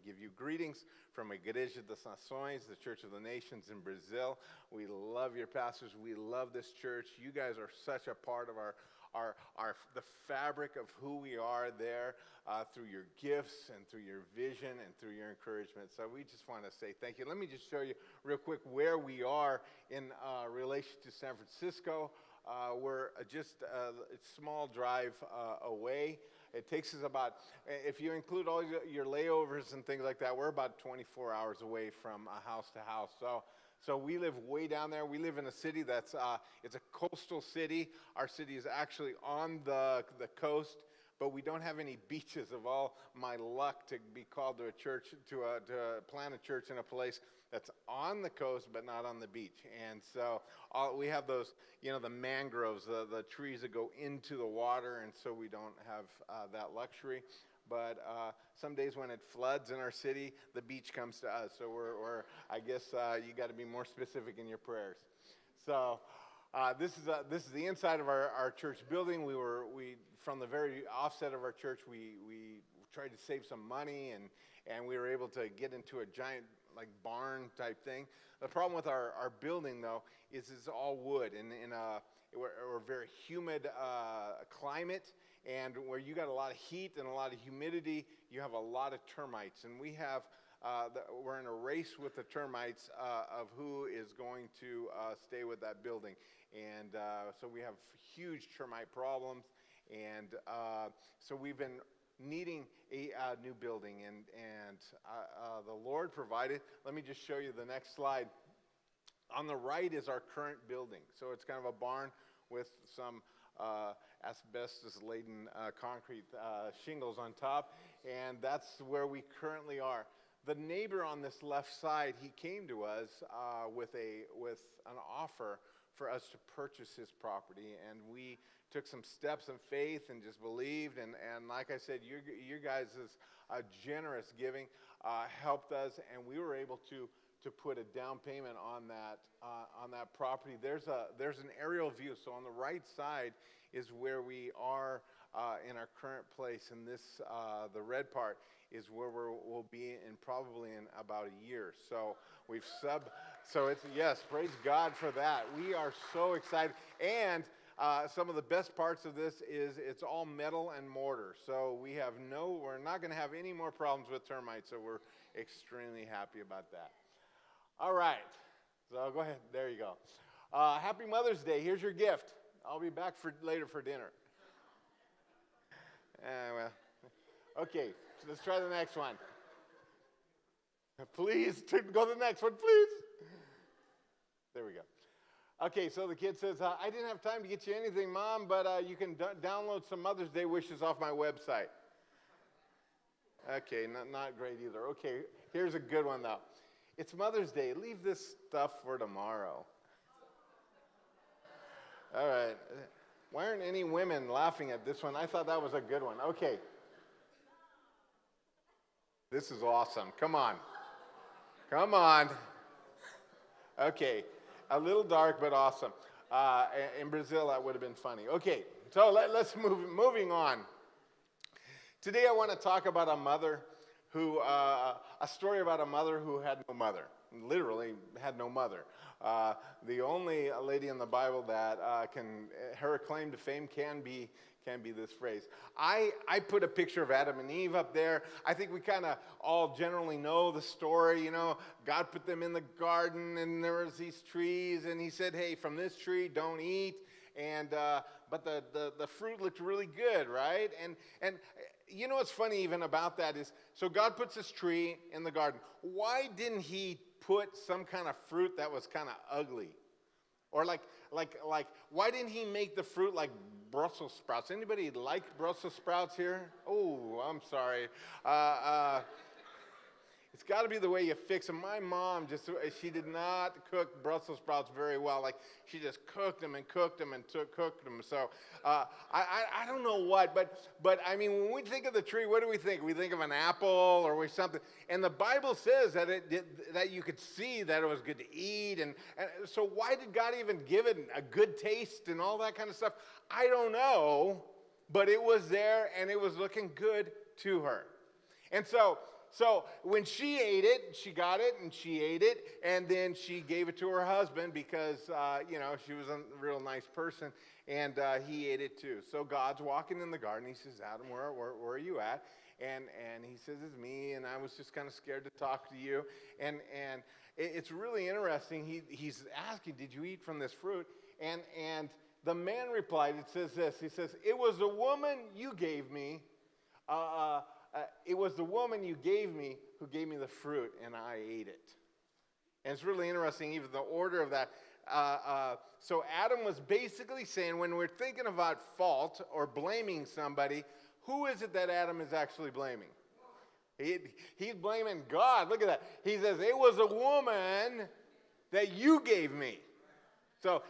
give you greetings from Igreja das Nações, the Church of the Nations in Brazil. We love your pastors. We love this church. You guys are such a part of the fabric of who we are there through your gifts and through your vision and through your encouragement. So we just want to say thank you. Let me just show you real quick where we are in relation to San Francisco. We're just a small drive away. It takes us about, if you include all your layovers and things like that, we're about 24 hours away from house to house. So we live way down there. We live in a city that's, it's a coastal city. Our city is actually on the coast, but we don't have any beaches. Of all my luck to be called to a church, to plant a church in a place that's on the coast but not on the beach. And so we have those, the mangroves, the trees that go into the water, and so we don't have that luxury. But some days when it floods in our city, the beach comes to us. So we're I guess you got to be more specific in your prayers. So this is the inside of our church building. We from the very offset of our church, we tried to save some money, and we were able to get into a giant barn type thing. The problem with our building though is it's all wood, and we're very humid climate, and where you got a lot of heat and a lot of humidity, you have a lot of termites, and we're in a race with the termites of who is going to stay with that building, and so we have huge termite problems, and so we've been needing a new building, and the Lord provided. Let me just show you the next slide. On the right is our current building. So it's kind of a barn with some asbestos-laden concrete shingles on top, and that's where we currently are. The neighbor on this left side, he came to us with an offer for us to purchase his property, and we took some steps of faith and just believed, and like I said, your guys' generous giving helped us, and we were able to put a down payment on that property. There's an aerial view. So on the right side is where we are in our current place, and this the red part is where we'll be probably in about a year. So so it's, yes, praise God for that. We are so excited, and some of the best parts of this is it's all metal and mortar. So we're not going to have any more problems with termites. So we're extremely happy about that. All right, so go ahead. There you go. Happy Mother's Day. Here's your gift. I'll be back later for dinner. Okay, so let's try the next one. Please, go to the next one, please. There we go. Okay, so the kid says, I didn't have time to get you anything, Mom, but you can download some Mother's Day wishes off my website. Okay, not great either. Okay, here's a good one, though. It's Mother's Day. Leave this stuff for tomorrow. All right. Why aren't any women laughing at this one? I thought that was a good one. Okay. This is awesome. Come on. Come on. Okay. A little dark, but awesome. In Brazil, that would have been funny. Okay. So let's moving on. Today, I want to talk about a story about a mother who had no mother, literally had no mother. The only lady in the Bible that her claim to fame can be this phrase. I put a picture of Adam and Eve up there. I think we kind of all generally know the story. God put them in the garden, and there was these trees, and he said, hey, from this tree, don't eat. And but the fruit looked really good, right? And you know what's funny even about that is, so God puts this tree in the garden. Why didn't he put some kind of fruit that was kind of ugly? Or like why didn't he make the fruit like Brussels sprouts? Anybody like Brussels sprouts here? Oh, I'm sorry. It's got to be the way you fix them. My mom she did not cook Brussels sprouts very well. Like, she just cooked them and cooked them and cooked them. So I don't know what, but I mean, when we think of the tree, what do we think? We think of an apple or something. And the Bible says that that you could see that it was good to eat. And so why did God even give it a good taste and all that kind of stuff? I don't know, but it was there and it was looking good to her. And so So when she ate it, she got it and she ate it, and then she gave it to her husband because, she was a real nice person, and he ate it too. So God's walking in the garden. He says, Adam, where are you at? And he says, it's me, and I was just kind of scared to talk to you. And it's really interesting. He's asking, did you eat from this fruit? And the man replied, it says this. He says, it was the woman you gave me. It was the woman you gave me who gave me the fruit, and I ate it. And it's really interesting, even the order of that. So Adam was basically saying, when we're thinking about fault or blaming somebody, who is it that Adam is actually blaming? He's blaming God. Look at that. He says, it was a woman that you gave me. So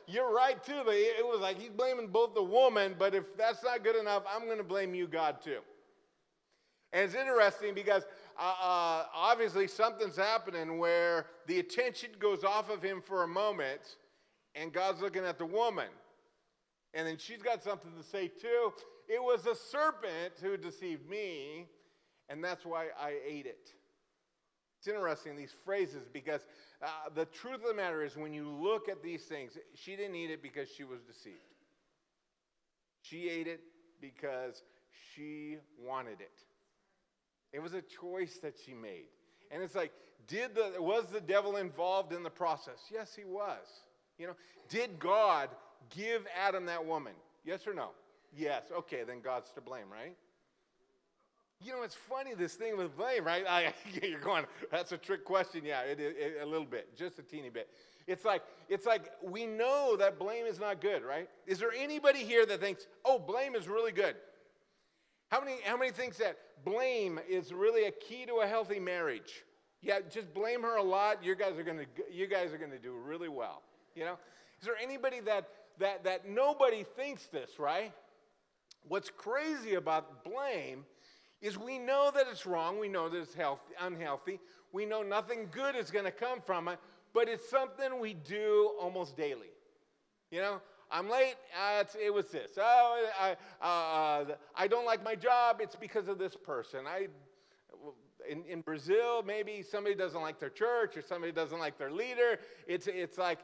you're right, too. It was like he's blaming both the woman, but if that's not good enough, I'm going to blame you, God, too. And it's interesting because obviously something's happening where the attention goes off of him for a moment, and God's looking at the woman. And then she's got something to say, too. It was a serpent who deceived me, and that's why I ate it. It's interesting, these phrases, because the truth of the matter is when you look at these things, she didn't eat it because she was deceived. She ate it because she wanted it. It was a choice that she made. And it's like, was the devil involved in the process? Yes, he was. Did God give Adam that woman? Yes or no? Yes. Okay, then God's to blame, right? It's funny, this thing with blame, right? You're going, that's a trick question. Yeah, a little bit, just a teeny bit. It's like we know that blame is not good, right? Is there anybody here that thinks, oh, blame is really good? How many thinks that blame is really a key to a healthy marriage? Yeah, just blame her a lot. You guys are going to do really well. Is there anybody that nobody thinks this, right? What's crazy about blame is we know that it's wrong. We know that it's unhealthy. We know nothing good is going to come from it, but it's something we do almost daily. I'm late. It was this. I don't like my job. It's because of this person. In Brazil, maybe somebody doesn't like their church or somebody doesn't like their leader. It's like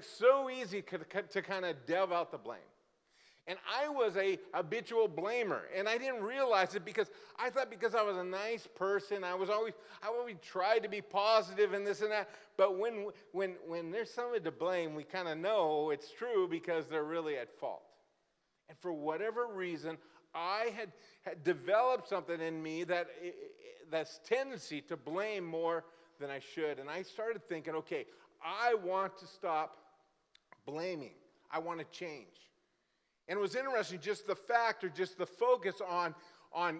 so easy to kind of delve out the blame. And I was a habitual blamer, and I didn't realize it because I thought because I was a nice person, I always tried to be positive and this and that. But when there's somebody to blame, we kind of know it's true because they're really at fault. And for whatever reason, I had developed something in me that's tendency to blame more than I should. And I started thinking, okay, I want to stop blaming. I want to change. And it was interesting, just the fact or just the focus on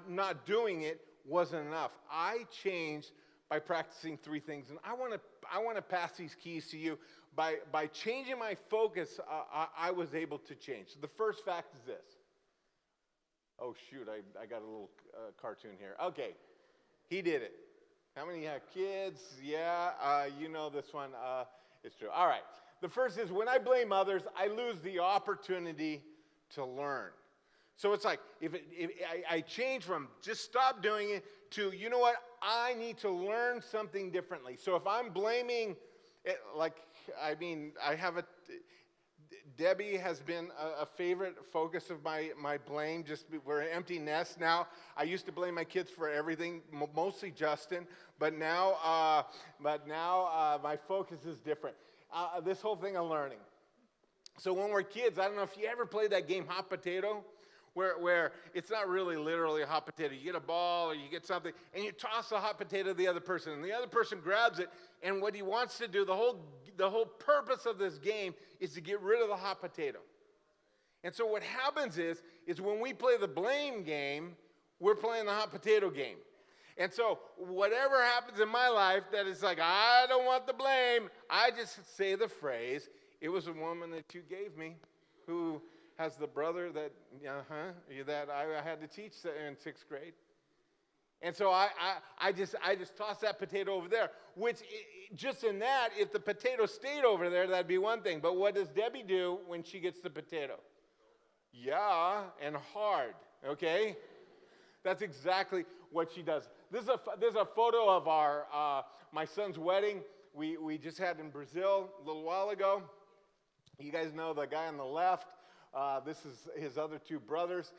not doing it wasn't enough. I changed by practicing three things. And I want to pass these keys to you. By changing my focus, I was able to change. So the first fact is this. Oh, shoot, I got a little cartoon here. Okay, he did it. How many have kids? Yeah, you know this one. It's true. All right. The first is when I blame others, I lose the opportunity to learn. So it's like if I change from just stop doing it to, you know what, I need to learn something differently. So if I'm blaming, Debbie has been a favorite focus of my blame. We're an empty nest now. I used to blame my kids for everything, mostly Justin, but now my focus is different. This whole thing of learning. So when we're kids, I don't know if you ever played that game Hot Potato, where it's not really literally a hot potato. You get a ball or you get something, and you toss the hot potato to the other person, and the other person grabs it, and what he wants to do, the whole purpose of this game is to get rid of the hot potato. And so what happens is when we play the blame game, we're playing the hot potato game. And so whatever happens in my life that is like, I don't want the blame, I just say the phrase, it was a woman that you gave me who has the brother that I had to teach in 6th grade. And so I just toss that potato over there, which just in that, if the potato stayed over there, that'd be one thing. But what does Debbie do when she gets the potato? Yeah, and hard, okay? That's exactly what she does. this is a photo of our my son's wedding. We just had in Brazil a little while ago. You guys know the guy on the left. This is his other two brothers,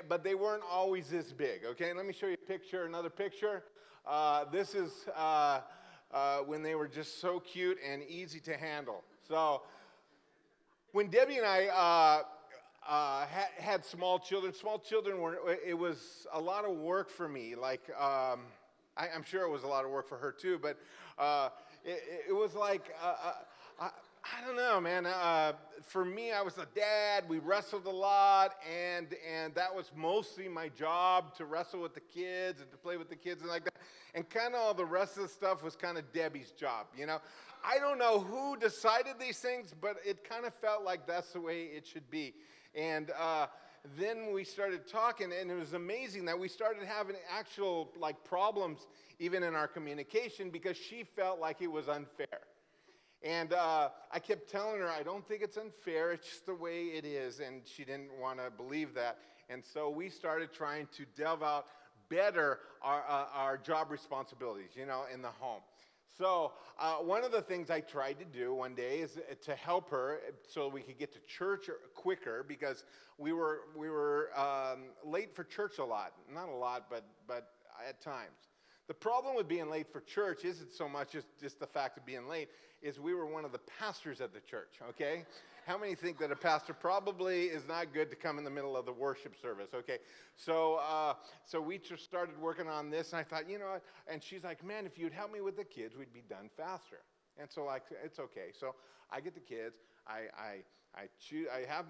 but they weren't always this big. Okay, let me show you a picture. Another picture. This is when they were just so cute and easy to handle. So when Debbie and I had small children it was a lot of work for me. Like I'm sure it was a lot of work for her too, but it was like I don't know, man. For me, I was a dad. We wrestled a lot, and that was mostly my job, to wrestle with the kids and to play with the kids and like that. And kind of all the rest of the stuff was kind of Debbie's job, you know. I don't know who decided these things, but it kind of felt like that's the way it should be. And then we started talking, and it was amazing that we started having actual like problems even in our communication, because she felt like it was unfair. And I kept telling her, I don't think it's unfair, it's just the way it is, and she didn't want to believe that. And so we started trying to delve out better our job responsibilities, you know, in the home. So one of the things I tried to do one day is to help her so we could get to church quicker, because we were late for church a lot. Not a lot, but at times. The problem with being late for church isn't so much just the fact of being late, is we were one of the pastors at the church, okay? How many think that a pastor probably is not good to come in the middle of the worship service, okay? So we just started working on this, and I thought, you know what? And she's like, man, if you'd help me with the kids, we'd be done faster. And so like, it's okay. So I get the kids. I choose. I have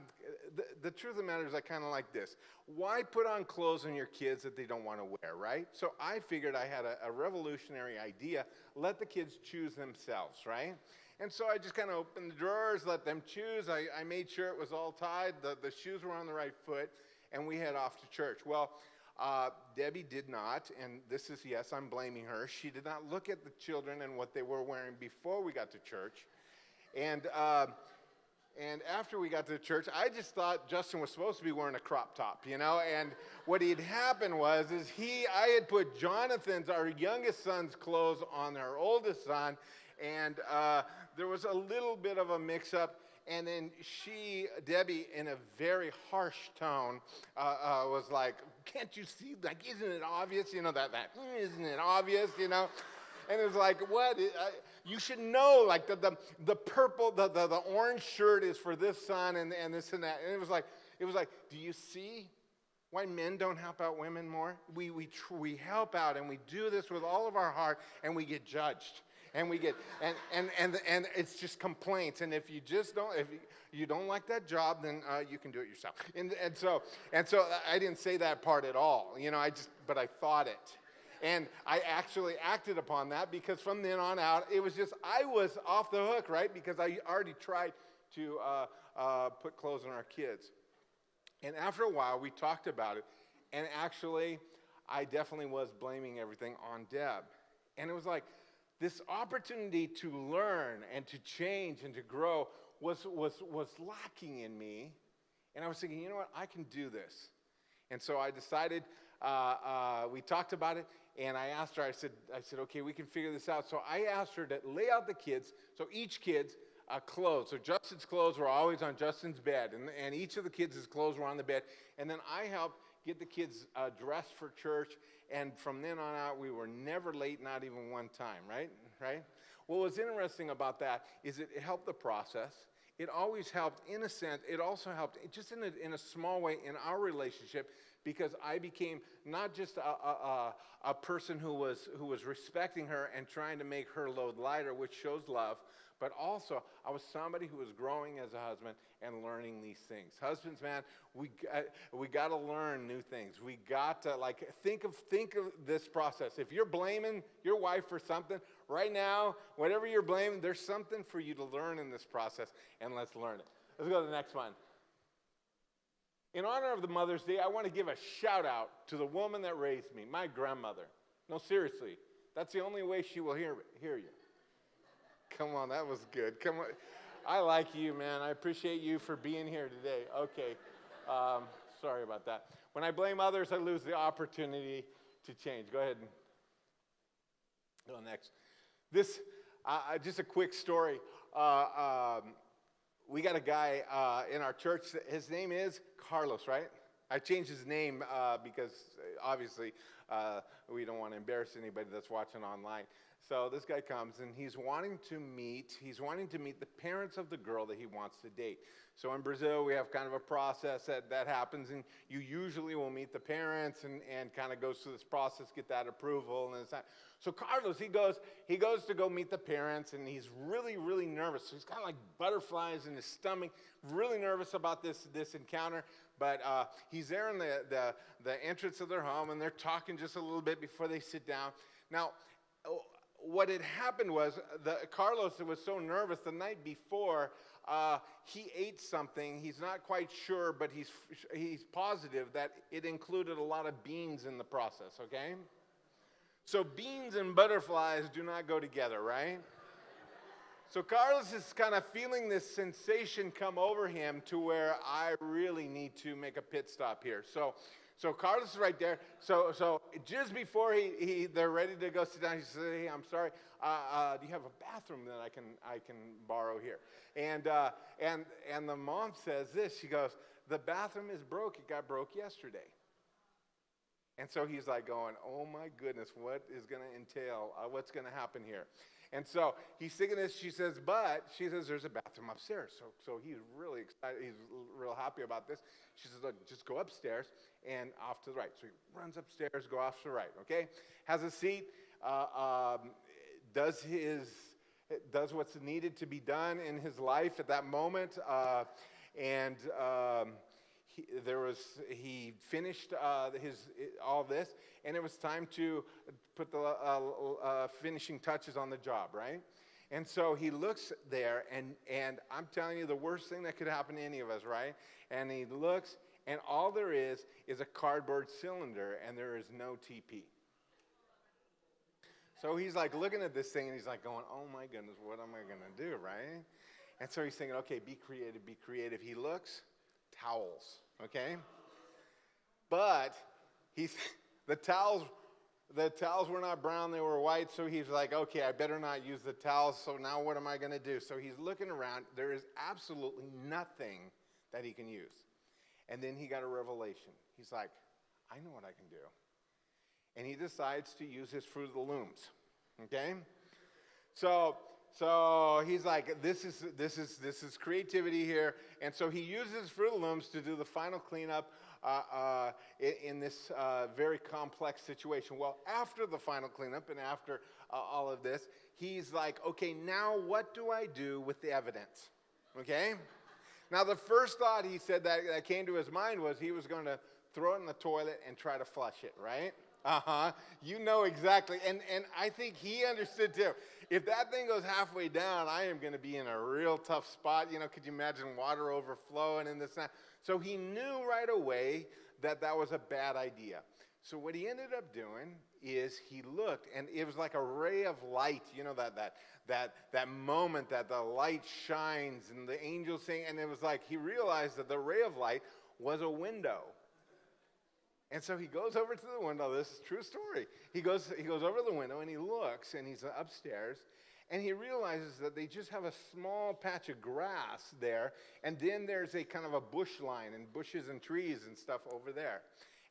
the truth of the matter is, I kind of like this. Why put on clothes on your kids that they don't want to wear, right? So I figured I had a revolutionary idea. Let the kids choose themselves, right? And so I just kind of opened the drawers, let them choose. I made sure it was all tied. The shoes were on the right foot, and we head off to church. Well, Debbie did not, and this is, yes, I'm blaming her. She did not look at the children and what they were wearing before we got to church. And after we got to the church, I just thought Justin was supposed to be wearing a crop top, you know? And what had happened was, I had put Jonathan's, our youngest son's, clothes on our oldest son, and there was a little bit of a mix-up. And then Debbie, in a very harsh tone, was like, can't you see, like, isn't it obvious? You know, isn't it obvious, you know? And it was like, what? You should know, like, the purple, the orange shirt is for this son, and this and that. And it was like, do you see why men don't help out women more? We help out, and we do this with all of our heart, and we get judged. And we get, and it's just complaints. And if you don't like that job, then you can do it yourself. And so I didn't say that part at all, you know. But I thought it. And I actually acted upon that, because from then on out, it was just, I was off the hook, right? Because I already tried to put clothes on our kids. And after a while, we talked about it. And actually, I definitely was blaming everything on Deb. And it was like, this opportunity to learn and to change and to grow was lacking in me. And I was thinking, you know what? I can do this. And so I decided, we talked about it. And I asked her, I said, okay, we can figure this out. So I asked her to lay out the kids, so each kid's clothes. So Justin's clothes were always on Justin's bed, and each of the kids' clothes were on the bed. And then I helped get the kids dressed for church, and from then on out, we were never late, not even one time, right? What was interesting about that is it helped the process. It always helped, in a sense. It also helped just in a small way in our relationship, because I became not just a person who was respecting her and trying to make her load lighter, which shows love, but also I was somebody who was growing as a husband and learning these things. Husbands, man, we got to learn new things. We got to, like, think of this process. If you're blaming your wife for something right now, whatever you're blaming, there's something for you to learn in this process, and let's learn it. Let's go to the next one. In honor of the Mother's Day, I want to give a shout out to the woman that raised me, my grandmother. No, seriously, that's the only way she will hear you. Come on, that was good. Come on. I like you, man. I appreciate you for being here today. Okay. Sorry about that. When I blame others, I lose the opportunity to change. Go ahead and Go next. This, just a quick story. We got a guy in our church. His name is Carlos, right? I changed his name because obviously we don't want to embarrass anybody that's watching online. So this guy comes and he's wanting to meet the parents of the girl that he wants to date. So in Brazil, we have kind of a process that happens, and you usually will meet the parents and kind of goes through this process, get that approval, and it's that. So Carlos, he goes to go meet the parents, and he's really, really nervous. So he's got like butterflies in his stomach, really nervous about this encounter. But he's there in the entrance of their home, and they're talking just a little bit before they sit down. Now, what had happened was Carlos was so nervous the night before. He ate something. He's not quite sure, but he's positive that it included a lot of beans in the process. Okay, so beans and butterflies do not go together, right? So Carlos is kind of feeling this sensation come over him to where I really need to make a pit stop here. So Carlos is right there. So just before they're ready to go sit down, he says, "Hey, I'm sorry. Do you have a bathroom that I can borrow here?" And the mom says this. She goes, "The bathroom is broke. It got broke yesterday." And so he's like going, "Oh my goodness, what is going to entail? What's going to happen here?" And so he's thinking this. She says, "There's a bathroom upstairs." So he's really excited. He's real happy about this. She says, "Look, just go upstairs and off to the right." So he runs upstairs, go off to the right. Okay, has a seat, does what's needed to be done in his life at that moment, and he finished all this, and it was time to put the finishing touches on the job, right? And so he looks there, and I'm telling you, the worst thing that could happen to any of us, right? And he looks, and all there is a cardboard cylinder, and there is no TP. So he's like looking at this thing, and he's like going, "Oh my goodness, what am I going to do," right? And so he's thinking, okay, be creative, be creative. He looks, towels, okay? But the towels were not brown, they were white, so he's like, okay, I better not use the towels, so now what am I going to do? So he's looking around. There is absolutely nothing that he can use. And then he got a revelation. He's like, I know what I can do. And he decides to use his Fruit of the Looms, okay? So he's like, this is creativity here. And so he uses Fruit of the Looms to do the final cleanup in this very complex situation. Well, after the final cleanup and after all of this, he's like, okay, now what do I do with the evidence? Okay? Now, the first thought he said that came to his mind was he was going to throw it in the toilet and try to flush it, right? You know exactly. And I think he understood too. If that thing goes halfway down, I am going to be in a real tough spot. You know, could you imagine water overflowing and this and that? So he knew right away that was a bad idea. So what he ended up doing is he looked, and it was like a ray of light. You know, that moment that the light shines and the angels sing, and it was like he realized that the ray of light was a window. And so he goes over to the window. This is a true story. He goes over to the window, and he looks, and he's upstairs, and he realizes that they just have a small patch of grass there, and then there's a kind of a bush line and bushes and trees and stuff over there.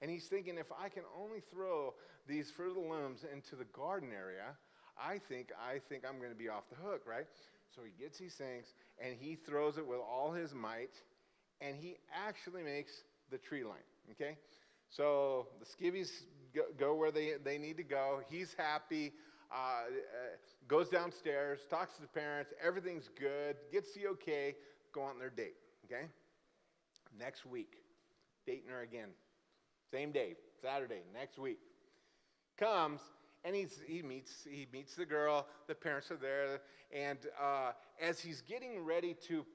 And he's thinking, if I can only throw these Fruit of the Looms into the garden area, I think I'm going to be off the hook, right? So he gets these things, and he throws it with all his might, and he actually makes the tree line, okay? So the skivvies go where they need to go. He's happy, goes downstairs, talks to the parents. Everything's good, gets the okay, go on their date, okay? Next week, dating her again. Same day, Saturday, next week. Comes, and he meets the girl. The parents are there. And as he's getting ready to,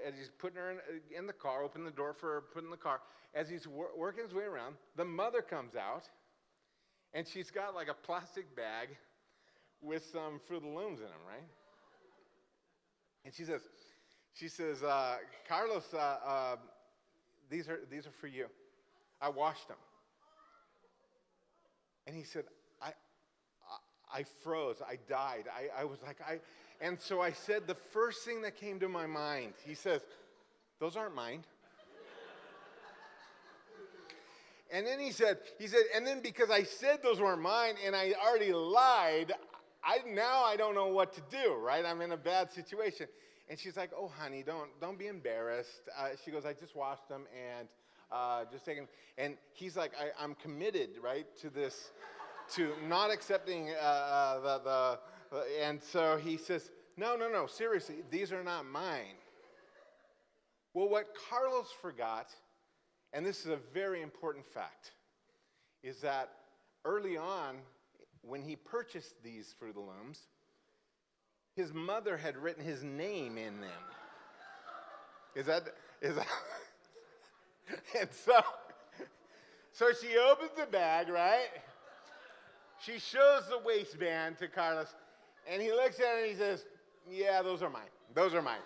as he's putting her in the car, open the door for her, put in the car, as he's working his way around, the mother comes out, and she's got like a plastic bag with some Fruit of the Looms in them, right? And she says, Carlos, these are for you. I washed them. And he said, I froze. I died. I was like, and so I said the first thing that came to my mind. He says, those aren't mine. And then he said, and then because I said those weren't mine and I already lied, now I don't know what to do, right? I'm in a bad situation. And she's like, oh, honey, don't be embarrassed. She goes, I just washed them and just take them. And he's like, I'm committed, right, to this, to not accepting and so he says, no, seriously, these are not mine. Well, what Carlos forgot, and this is a very important fact, is that early on, when he purchased these Fruit of the Looms, his mother had written his name in them. Is that and so she opens the bag, right? She shows the waistband to Carlos, and he looks at it and he says, yeah, those are mine. Those are mine.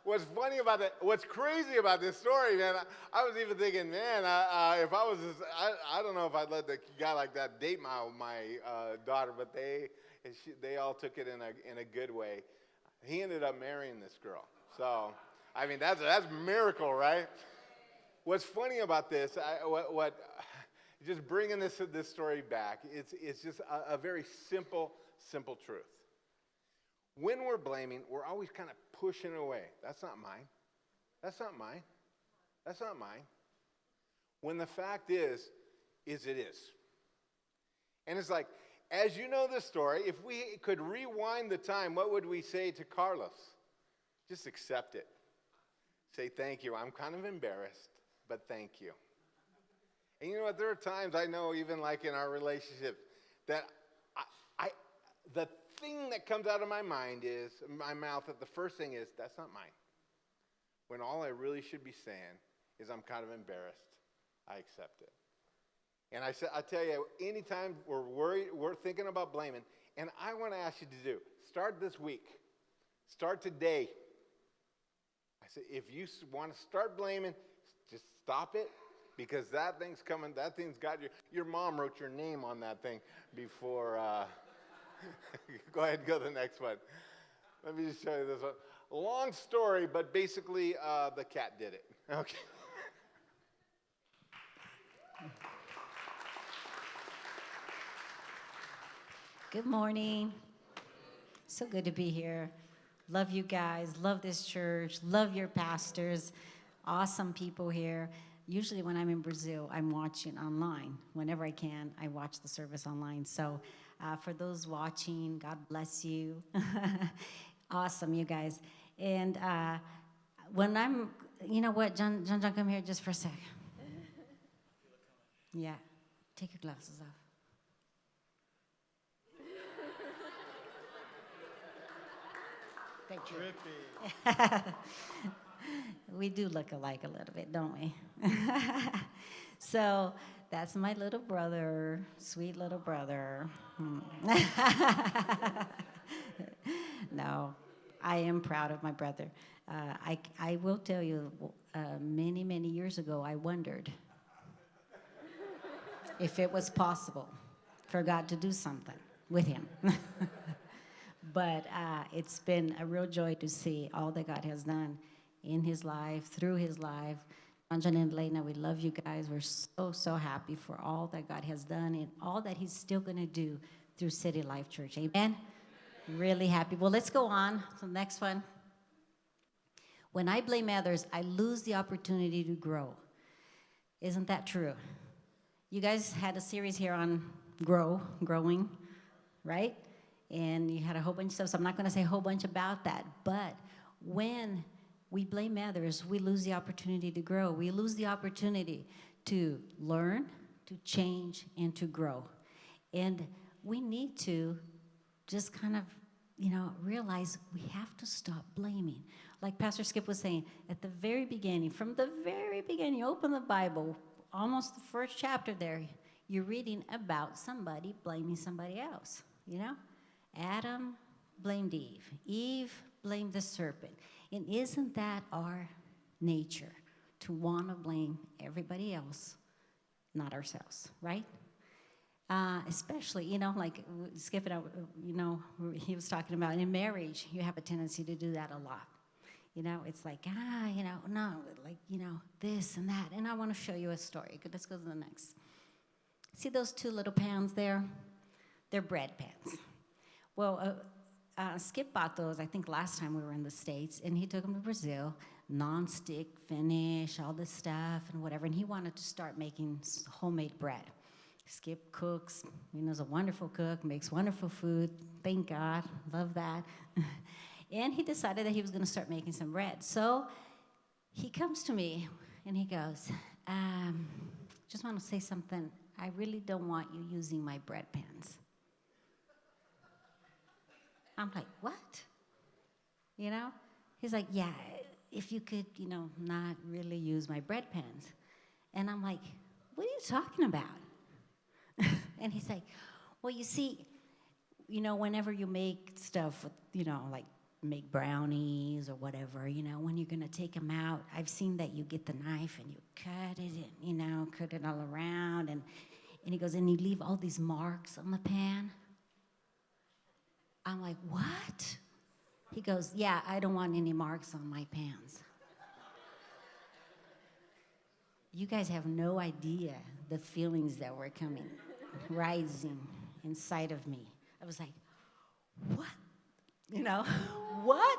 What's crazy about this story, man, I was even thinking, man, if I was, I don't know if I'd let the guy like that date my daughter, but they all took it in a good way. He ended up marrying this girl. So, I mean, that's a miracle, right? What's funny about this, just bringing this story back, it's just a very simple truth. When we're blaming, we're always kind of pushing away. That's not mine. That's not mine. That's not mine. When the fact is it is. And it's like, as you know this story, if we could rewind the time, what would we say to Carlos? Just accept it. Say, thank you. I'm kind of embarrassed, but thank you. And you know what? There are times I know, even like in our relationship, that the thing that comes out of my mind is, my mouth, that the first thing is, that's not mine. When all I really should be saying is, I'm kind of embarrassed. I accept it. And I tell you, anytime we're worried, we're thinking about blaming, and I want to ask you to do, start this week. Start today. I said, if you want to start blaming, just stop it, because that thing's coming, that thing's got your mom wrote your name on that thing before, go ahead and go to the next one. Let me just show you this one. Long story, but basically the cat did it. Okay. Good morning. So good to be here. Love you guys. Love this church. Love your pastors. Awesome people here. Usually when I'm in Brazil, I'm watching online. Whenever I can, I watch the service online. So for those watching, God bless you. Awesome, you guys. And when I'm, you know what, John, come here just for a sec. Yeah, take your glasses off. Thank you. Trippy. We do look alike a little bit, don't we? So that's my little brother, sweet little brother. No, I am proud of my brother. I will tell you, many, many years ago, I wondered if it was possible for God to do something with him. But it's been a real joy to see all that God has done in his life, through his life. John and Elena, we love you guys. We're so, so happy for all that God has done and all that he's still going to do through City Life Church. Amen? Really happy. Well, let's go on to the next one. When I blame others, I lose the opportunity to grow. Isn't that true? You guys had a series here on growing, right? And you had a whole bunch of stuff, so I'm not going to say a whole bunch about that. But when we blame others, we lose the opportunity to grow. We lose the opportunity to learn, to change, and to grow. And we need to just kind of, realize we have to stop blaming. Like Pastor Skip was saying, at the very beginning, from the very beginning, you open the Bible, almost the first chapter there, you're reading about somebody blaming somebody else, Adam blamed Eve. Eve blamed the serpent. And isn't that our nature, to want to blame everybody else, not ourselves, right? Especially, like skipping out, he was talking about in marriage, you have a tendency to do that a lot. It's like, no, like, this and that. And I want to show you a story. Let's go to the next. See those two little pans there? They're bread pans. Well, Skip bought those, I think, last time we were in the States, and he took them to Brazil, non-stick finish, all this stuff and whatever, and he wanted to start making homemade bread. Skip cooks, is a wonderful cook, makes wonderful food, thank God, love that. And he decided that he was going to start making some bread. So he comes to me, and he goes, just want to say something. I really don't want you using my bread pans. I'm like, what? He's like, yeah, if you could, not really use my bread pans. And I'm like, what are you talking about? And he's like, well, you see, whenever you make stuff, like make brownies or whatever, when you're going to take them out, I've seen that you get the knife and you cut it and, cut it all around. And he goes, and you leave all these marks on the pan. I'm like, what? He goes, yeah, I don't want any marks on my pans. You guys have no idea the feelings that were rising inside of me. I was like, what? What?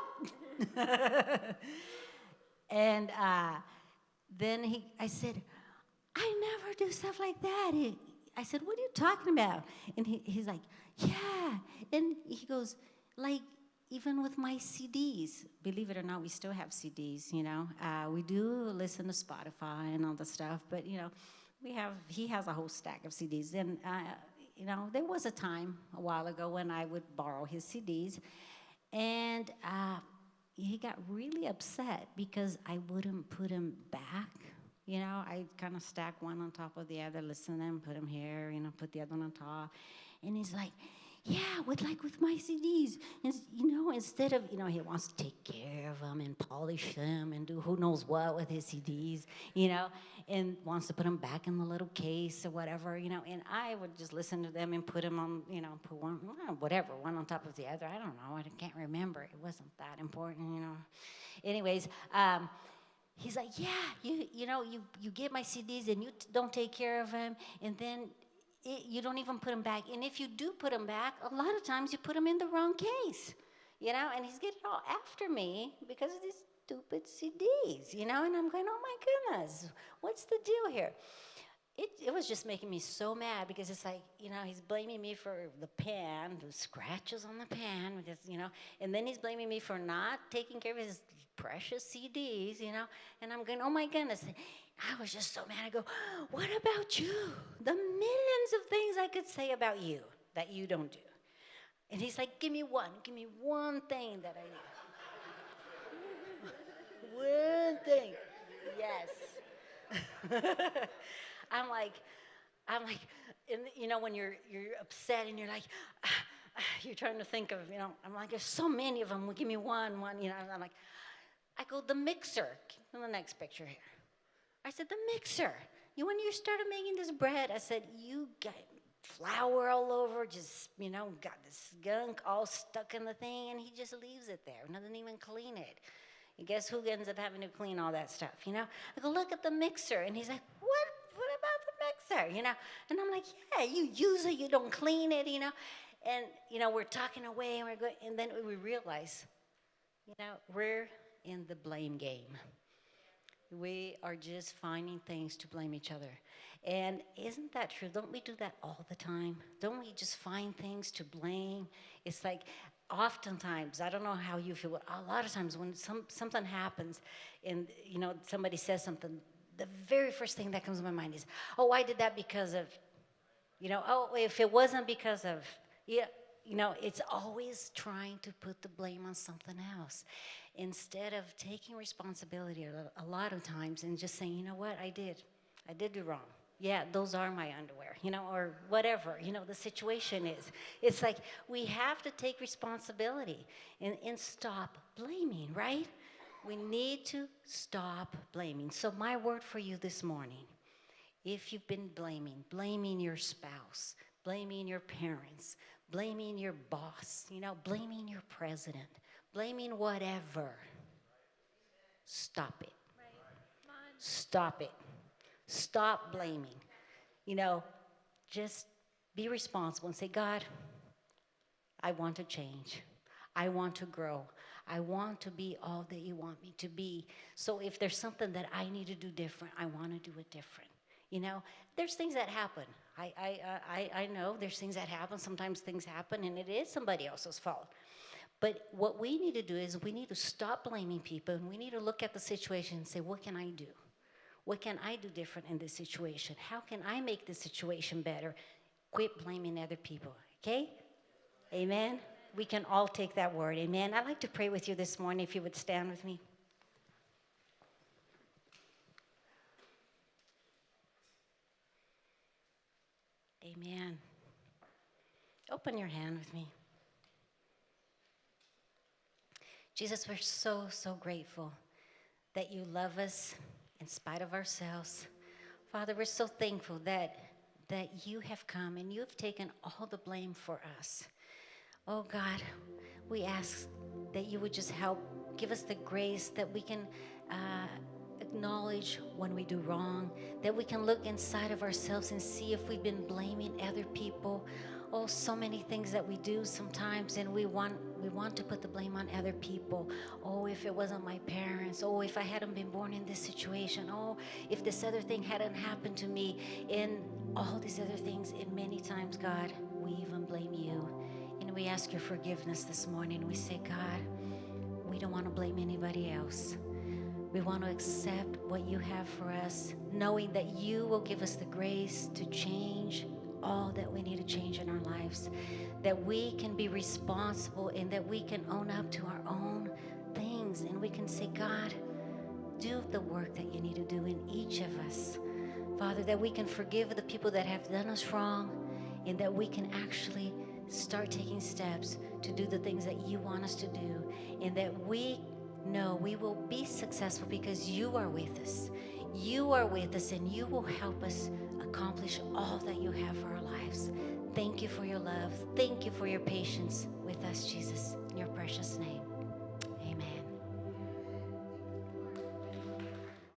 And then I said, I never do stuff like that. I said, what are you talking about? And he's like, yeah. And he goes, like, even with my CDs, believe it or not, we still have CDs, we do listen to Spotify and all the stuff, but, he has a whole stack of CDs. And, there was a time a while ago when I would borrow his CDs, and he got really upset because I wouldn't put him back. I kind of stack one on top of the other, listen to them, put them here, put the other one on top. And he's like, yeah, with my CDs. And, instead of, he wants to take care of them and polish them and do who knows what with his CDs, and wants to put them back in the little case or whatever, and I would just listen to them and put them on, put one, whatever, one on top of the other. I don't know. I can't remember. It wasn't that important, Anyways, he's like, yeah, you get my CDs and you don't take care of them, and then you don't even put them back. And if you do put them back, a lot of times you put them in the wrong case, and he's getting all after me because of these stupid CDs, and I'm going, oh my goodness, what's the deal here? It was just making me so mad because it's like, he's blaming me for the pan, the scratches on the pan, because, and then he's blaming me for not taking care of his precious CDs, and I'm going, oh my goodness. I was just so mad. I go, what about you? The millions of things I could say about you that you don't do. And he's like, give me one thing that I do. One thing. Yes. I'm like, and when you're upset and you're like, you're trying to think of, I'm like, there's so many of them. Well, give me one, I'm like, I go, the mixer. In the next picture here. I said, the mixer. When you started making this bread, I said, you got flour all over, just, got this gunk all stuck in the thing, and he just leaves it there, doesn't even clean it. And guess who ends up having to clean all that stuff, I go, look at the mixer. And he's like, what about the mixer, And I'm like, yeah, you use it, you don't clean it, And, we're talking away, and we're going, and then we realize, we're in the blame game. We are just finding things to blame each other. And isn't that true? Don't we do that all the time? Don't we just find things to blame? It's like oftentimes, I don't know how you feel, but a lot of times when something happens and, somebody says something, the very first thing that comes to my mind is, oh, I did that because of, oh, if it wasn't because of, it's always trying to put the blame on something else instead of taking responsibility a lot of times and just saying, you know what, I did do wrong. Yeah, those are my underwear, or whatever, the situation is. It's like we have to take responsibility and stop blaming, right? We need to stop blaming. So my word for you this morning, if you've been blaming your spouse, blaming your parents, blaming your boss, blaming your president, blaming whatever. Stop it. Stop it. Stop blaming. Just be responsible and say, God, I want to change. I want to grow. I want to be all that you want me to be. So if there's something that I need to do different, I want to do it different. There's things that happen. I know there's things that happen. Sometimes things happen, and it is somebody else's fault. But what we need to do is we need to stop blaming people, and we need to look at the situation and say, what can I do? What can I do different in this situation? How can I make this situation better? Quit blaming other people, okay? Amen? We can all take that word, amen? I'd like to pray with you this morning, if you would stand with me. Amen. Open your hand with me. Jesus, we're so, so grateful that you love us in spite of ourselves. Father, we're so thankful that you have come and you have taken all the blame for us. Oh God, we ask that you would just help give us the grace that we can acknowledge when we do wrong, that we can look inside of ourselves and see if we've been blaming other people. Oh, so many things that we do sometimes, and we want to put the blame on other people. Oh, if it wasn't my parents. Oh, if I hadn't been born in this situation. Oh, if this other thing hadn't happened to me. And all these other things, and many times, God, we even blame you. And we ask your forgiveness this morning. We say, God, we don't want to blame anybody else. We want to accept what you have for us, knowing that you will give us the grace to change all that we need to change in our lives, that we can be responsible and that we can own up to our own things, and we can say, God, do the work that you need to do in each of us. Father, that we can forgive the people that have done us wrong, and that we can actually start taking steps to do the things that you want us to do, and that we know we will be successful because you are with us. You are with us, and you will help us accomplish all that you have for our lives. Thank you for your love. Thank you for your patience with us, Jesus. In your precious name.